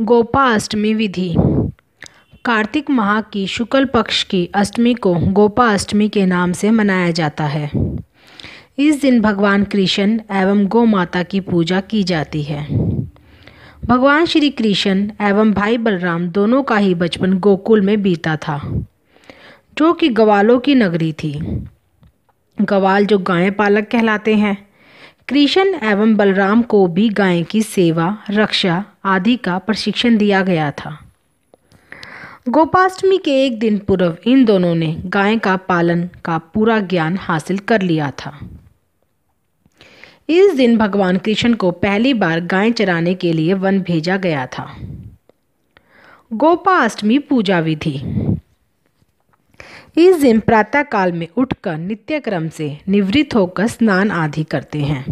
गोपाष्टमी विधि। कार्तिक माह की शुक्ल पक्ष की अष्टमी को गोपाष्टमी के नाम से मनाया जाता है। इस दिन भगवान कृष्ण एवं गौ माता की पूजा की जाती है। भगवान श्री कृष्ण एवं भाई बलराम दोनों का ही बचपन गोकुल में बीता था, जो कि ग्वालों की नगरी थी। ग्वाल जो गाय पालक कहलाते हैं। कृष्ण एवं बलराम को भी गाय की सेवा, रक्षा आदि का प्रशिक्षण दिया गया था। गोपाष्टमी के एक दिन पूर्व इन दोनों ने गाय का पालन का पूरा ज्ञान हासिल कर लिया था। इस दिन भगवान कृष्ण को पहली बार गाय चराने के लिए वन भेजा गया था। गोपाष्टमी पूजा विधि। इस दिन प्रातः काल में उठकर नित्य क्रम से निवृत्त होकर स्नान आदि करते हैं।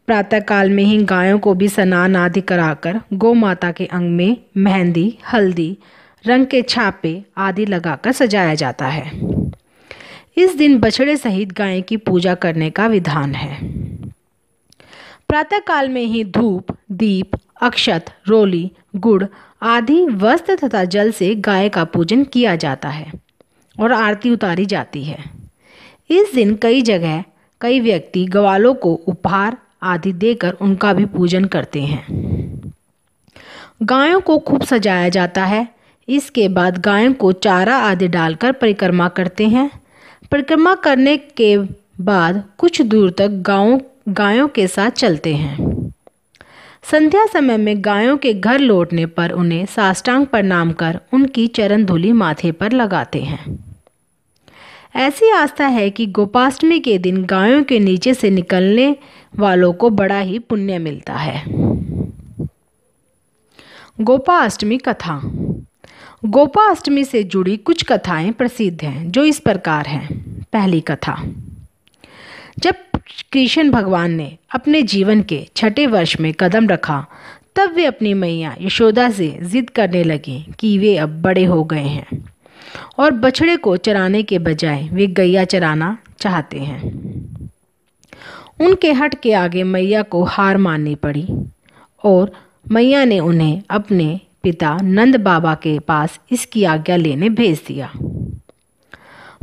प्रातः काल में ही गायों को भी स्नान आदि कराकर गौ माता के अंग में मेहंदी, हल्दी, रंग के छापे आदि लगाकर सजाया जाता है। इस दिन बछड़े सहित गाय की पूजा करने का विधान है। प्रातः काल में ही धूप, दीप, अक्षत, रोली, गुड़ आदि वस्त्र तथा जल से गाय का पूजन किया जाता है और आरती उतारी जाती है। इस दिन कई जगह कई व्यक्ति ग्वालों को उपहार आदि देकर उनका भी पूजन करते हैं। गायों को खूब सजाया जाता है। इसके बाद गायों को चारा आदि डालकर परिक्रमा करते हैं। परिक्रमा करने के बाद कुछ दूर तक गायों के साथ चलते हैं। संध्या समय में गायों के घर लौटने पर उन्हें साष्टांग प्रणाम कर उनकी चरण धूलि माथे पर लगाते हैं। ऐसी आस्था है कि गोपाष्टमी के दिन गायों के नीचे से निकलने वालों को बड़ा ही पुण्य मिलता है। गोपाष्टमी कथा। गोपाष्टमी से जुड़ी कुछ कथाएं प्रसिद्ध हैं, जो इस प्रकार हैं। पहली कथा। जब कृष्ण भगवान ने अपने जीवन के 6ठे वर्ष में कदम रखा, तब वे अपनी मैया यशोदा से जिद करने लगे कि वे अब बड़े हो गए हैं और बछड़े को चराने के बजाय वे गैया चराना चाहते हैं। उनके हठ के आगे मैया को हार माननी पड़ी और मैया ने उन्हें अपने पिता नंद बाबा के पास इसकी आज्ञा लेने भेज दिया।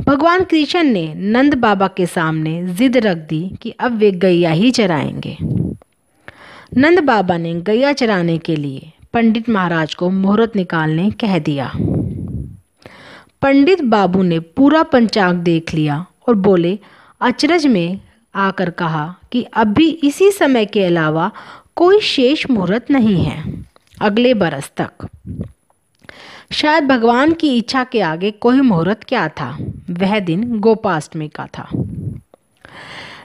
भगवान कृष्ण ने नंद बाबा के सामने जिद रख दी कि अब वे गैया ही चराएंगे। नंद बाबा ने गैया चराने के लिए पंडित महाराज को मुहूर्त निकालने कह दिया। पंडित बाबू ने पूरा पंचांग देख लिया और बोले, अचरज में आकर कहा कि अभी इसी समय के अलावा कोई शेष मुहूर्त नहीं है, अगले बरस तक। शायद भगवान की इच्छा के आगे कोई मुहूर्त क्या था। वह दिन गोपाष्टमी का था।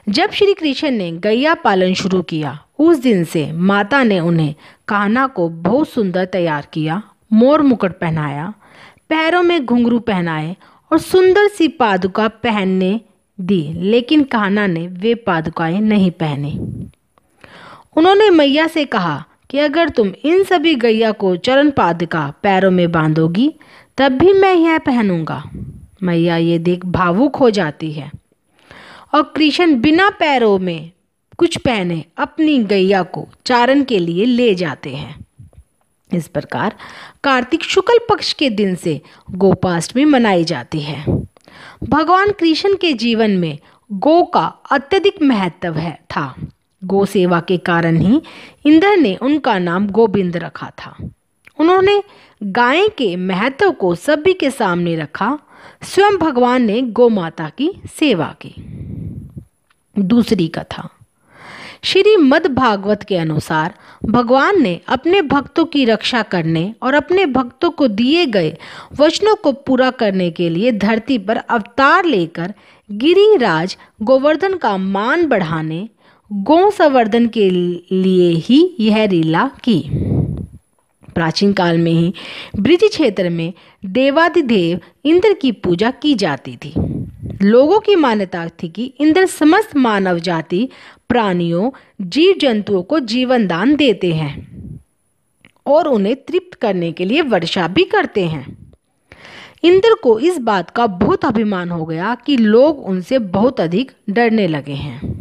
जब श्री कृष्ण ने गैया पालन शुरू किया, उस दिन से माता ने उन्हें कान्हा को बहुत सुंदर तैयार किया, मोर मुकुट पहनाया, पैरों में घुंघरू पहनाए और सुंदर सी पादुका पहनने दी, लेकिन कान्हा ने वे पादुकाएं नहीं पहनी। उन्होंने मैया से कहा कि अगर तुम इन सभी गैया को चरण पादुका पैरों में बांधोगी, तब भी मैं यह पहनूंगा। मैया ये देख भावुक हो जाती है और कृष्ण बिना पैरों में कुछ पहने अपनी गैया को चारण के लिए ले जाते हैं। इस प्रकार कार्तिक शुक्ल पक्ष के दिन से गोपाष्टमी मनाई जाती है। भगवान कृष्ण के जीवन में गौ का अत्यधिक महत्व था। गौ सेवा के कारण ही इंद्र ने उनका नाम गोविंद रखा था। उन्होंने गाय के महत्व को सभी के सामने रखा। स्वयं भगवान ने गौ माता की सेवा की। दूसरी कथा। श्रीमद् भागवत के अनुसार भगवान ने अपने भक्तों की रक्षा करने और अपने भक्तों को दिए गए वचनों को पूरा करने के लिए धरती पर अवतार लेकर गिरिराज गोवर्धन का मान बढ़ाने, गौ संवर्धन के लिए ही यह लीला की। प्राचीन काल में ही ब्रज क्षेत्र में देवाधिदेव इंद्र की पूजा की जाती थी। लोगों की मान्यता थी कि इंद्र समस्त मानव जाति, प्राणियों, जीव जंतुओं को जीवन दान देते हैं और उन्हें तृप्त करने के लिए वर्षा भी करते हैं। इंद्र को इस बात का बहुत अभिमान हो गया कि लोग उनसे बहुत अधिक डरने लगे हैं।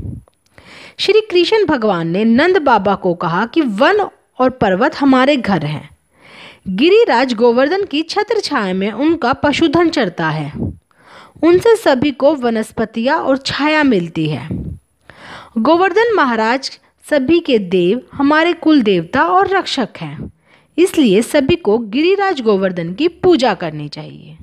श्री कृष्ण भगवान ने नंद बाबा को कहा कि वन और पर्वत हमारे घर हैं। गिरिराज गोवर्धन की छत्र छाया में उनका पशुधन चरता है। उनसे सभी को वनस्पतियां और छाया मिलती है। गोवर्धन महाराज सभी के देव, हमारे कुल देवता और रक्षक हैं। इसलिए सभी को गिरिराज गोवर्धन की पूजा करनी चाहिए।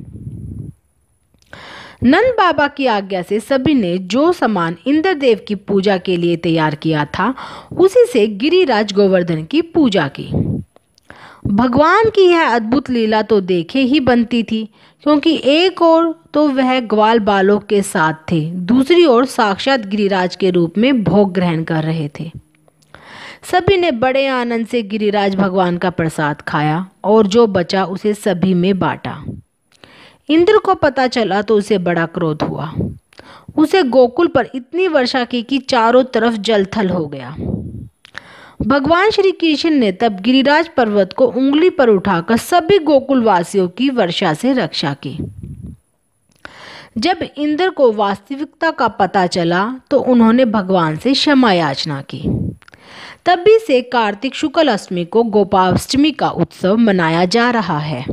नंद बाबा की आज्ञा से सभी ने जो सामान इंद्रदेव की पूजा के लिए तैयार किया था, उसी से गिरिराज गोवर्धन की पूजा की। भगवान की यह अद्भुत लीला तो देखे ही बनती थी, क्योंकि एक ओर तो वह ग्वाल बालों के साथ थे, दूसरी ओर साक्षात गिरिराज के रूप में भोग ग्रहण कर रहे थे। सभी ने बड़े आनंद से गिरिराज भगवान का प्रसाद खाया और जो बचा उसे सभी में बांटा। इंद्र को पता चला तो उसे बड़ा क्रोध हुआ। उसे गोकुल पर इतनी वर्षा की कि चारों तरफ जलथल हो गया। भगवान श्री कृष्ण ने तब गिरिराज पर्वत को उंगली पर उठाकर सभी गोकुल वासियों की वर्षा से रक्षा की। जब इंद्र को वास्तविकता का पता चला तो उन्होंने भगवान से क्षमा याचना की। तभी से कार्तिक शुक्ल अष्टमी को गोपाष्टमी का उत्सव मनाया जा रहा है।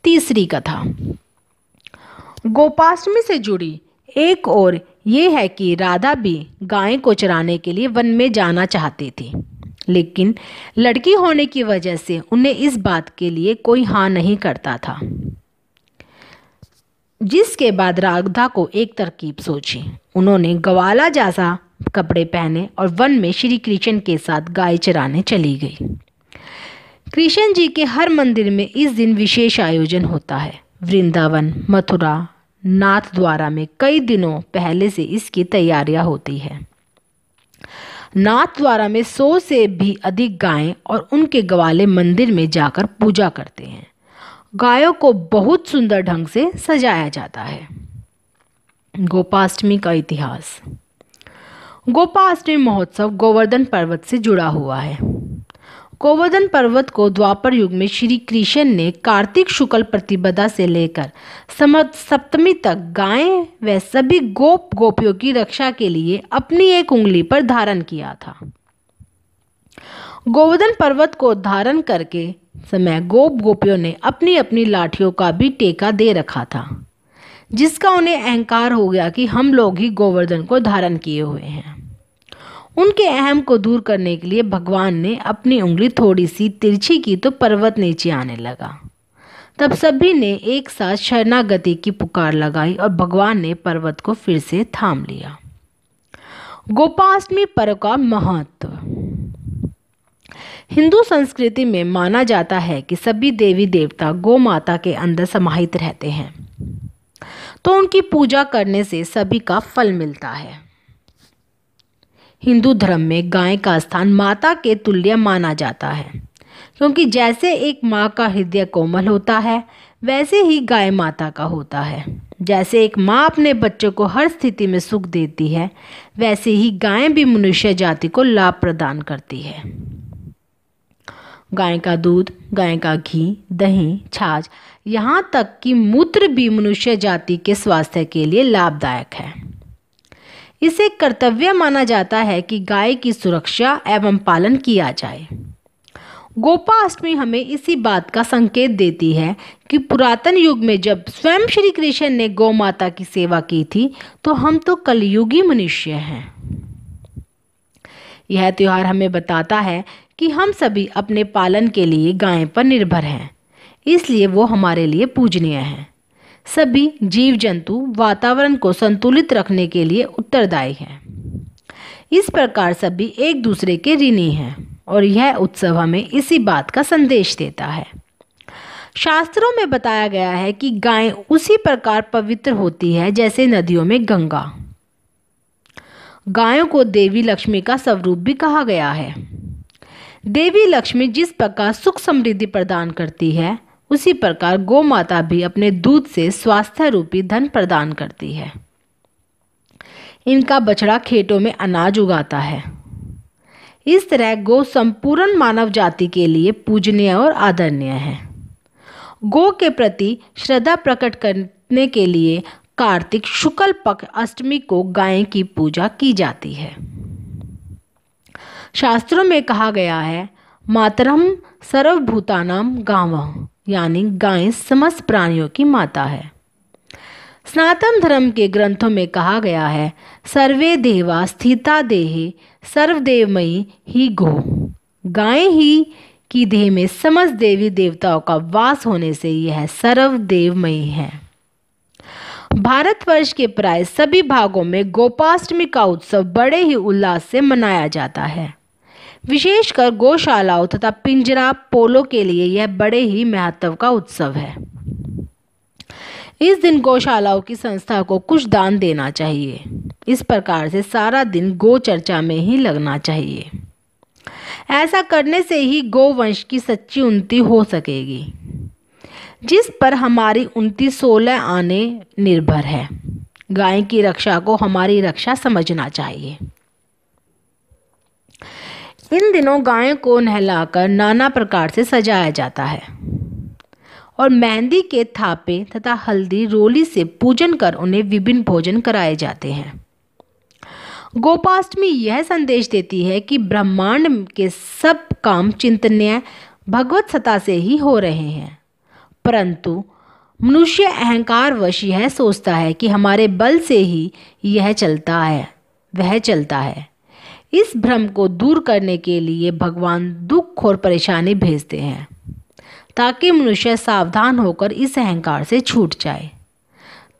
तीसरी कथा। गोपाष्टमी से जुड़ी एक और ये है कि राधा भी गाय को चराने के लिए वन में जाना चाहती थी, लेकिन लड़की होने की वजह से उन्हें इस बात के लिए कोई हाँ नहीं करता था। जिसके बाद राधा को एक तरकीब सोची। उन्होंने ग्वाला जैसा कपड़े पहने और वन में श्री कृष्ण के साथ गाय चराने चली गई। कृष्ण जी के हर मंदिर में इस दिन विशेष आयोजन होता है। वृंदावन, मथुरा, नाथ द्वारा में कई दिनों पहले से इसकी तैयारियां होती है। नाथ द्वारा में 100 से भी अधिक गायें और उनके ग्वाले मंदिर में जाकर पूजा करते हैं। गायों को बहुत सुंदर ढंग से सजाया जाता है। गोपाष्टमी का इतिहास। गोपाष्टमी महोत्सव गोवर्धन पर्वत से जुड़ा हुआ है। गोवर्धन पर्वत को द्वापर युग में श्री कृष्ण ने कार्तिक शुक्ल प्रतिपदा से लेकर सप्तमी तक गायें व सभी गोपियों की रक्षा के लिए अपनी एक उंगली पर धारण किया था। गोवर्धन पर्वत को धारण करके समय गोपियों ने अपनी अपनी लाठियों का भी टेका दे रखा था, जिसका उन्हें अहंकार हो गया कि हम लोग ही गोवर्धन को धारण किए हुए हैं। उनके अहम को दूर करने के लिए भगवान ने अपनी उंगली थोड़ी सी तिरछी की तो पर्वत नीचे आने लगा। तब सभी ने एक साथ शरणागति की पुकार लगाई और भगवान ने पर्वत को फिर से थाम लिया। गोपाष्टमी पर्व का महत्व। हिंदू संस्कृति में माना जाता है कि सभी देवी देवता गौ माता के अंदर समाहित रहते हैं, तो उनकी पूजा करने से सभी का फल मिलता है। हिंदू धर्म में गाय का स्थान माता के तुल्य माना जाता है, क्योंकि जैसे एक माँ का हृदय कोमल होता है, वैसे ही गाय माता का होता है। जैसे एक माँ अपने बच्चों को हर स्थिति में सुख देती है, वैसे ही गाय भी मनुष्य जाति को लाभ प्रदान करती है। गाय का दूध, गाय का घी, दही, छाछ, यहाँ तक कि मूत्र भी मनुष्य जाति के स्वास्थ्य के लिए लाभदायक है। इसे कर्तव्य माना जाता है कि गाय की सुरक्षा एवं पालन किया जाए। गोपाष्टमी हमें इसी बात का संकेत देती है कि पुरातन युग में जब स्वयं श्री कृष्ण ने गौ माता की सेवा की थी, तो हम तो कलयुगी मनुष्य हैं। यह त्योहार हमें बताता है कि हम सभी अपने पालन के लिए गाय पर निर्भर हैं, इसलिए वो हमारे लिए पूजनीय है। सभी जीव जंतु वातावरण को संतुलित रखने के लिए उत्तरदायी हैं। इस प्रकार सभी एक दूसरे के ऋणी हैं और यह उत्सव हमें इसी बात का संदेश देता है। शास्त्रों में बताया गया है कि गाय उसी प्रकार पवित्र होती है जैसे नदियों में गंगा। गायों को देवी लक्ष्मी का स्वरूप भी कहा गया है। देवी लक्ष्मी जिस प्रकार सुख समृद्धि प्रदान करती है, उसी प्रकार गौ माता भी अपने दूध से स्वास्थ्य रूपी धन प्रदान करती है। इनका बछड़ा खेतों में अनाज उगाता है। इस तरह गौ संपूर्ण मानव जाति के लिए पूजनीय और आदरणीय है। गौ के प्रति श्रद्धा प्रकट करने के लिए कार्तिक शुक्ल पक्ष अष्टमी को गाय की पूजा की जाती है। शास्त्रों में कहा गया है, मातरम सर्वभूतानाम गावः, यानी गायें समस्त प्राणियों की माता है। सनातन धर्म के ग्रंथों में कहा गया है, सर्वे देवा स्थिता देहे सर्वदेवमयी ही गो। गायें ही की देह में समस्त देवी देवताओं का वास होने से यह सर्वदेवमयी है। भारतवर्ष के प्राय सभी भागों में गोपाष्टमी का उत्सव बड़े ही उल्लास से मनाया जाता है। विशेषकर गौशालाओं तथा पिंजरा पोलों के लिए यह बड़े ही महत्व का उत्सव है। इस दिन गौशालाओं की संस्था को कुछ दान देना चाहिए। इस प्रकार से सारा दिन गौ चर्चा में ही लगना चाहिए। ऐसा करने से ही गोवंश की सच्ची उन्नति हो सकेगी, जिस पर हमारी उन्नति 16 आने निर्भर है। गाय की रक्षा को हमारी रक्षा समझना चाहिए। इन दिनों गायों को नहलाकर नाना प्रकार से सजाया जाता है और मेहंदी के थापे तथा हल्दी रोली से पूजन कर उन्हें विभिन्न भोजन कराए जाते हैं। गोपाष्टमी यह संदेश देती है कि ब्रह्मांड के सब काम चिंतनीय भगवत सत्ता से ही हो रहे हैं, परंतु मनुष्य अहंकारवश यह सोचता है कि हमारे बल से ही यह चलता है, वह चलता है। इस भ्रम को दूर करने के लिए भगवान दुख और परेशानी भेजते हैं, ताकि मनुष्य सावधान होकर इस अहंकार से छूट जाए।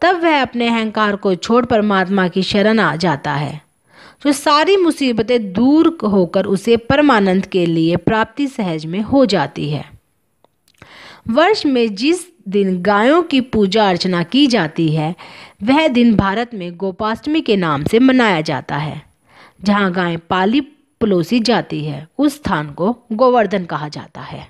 तब वह अपने अहंकार को छोड़ परमात्मा की शरण आ जाता है, जो सारी मुसीबतें दूर होकर उसे परमानंद के लिए प्राप्ति सहज में हो जाती है। वर्ष में जिस दिन गायों की पूजा अर्चना की जाती है, वह दिन भारत में गोपाष्टमी के नाम से मनाया जाता है। जहाँ गाय पाली पलोसी जाती है, उस स्थान को गोवर्धन कहा जाता है।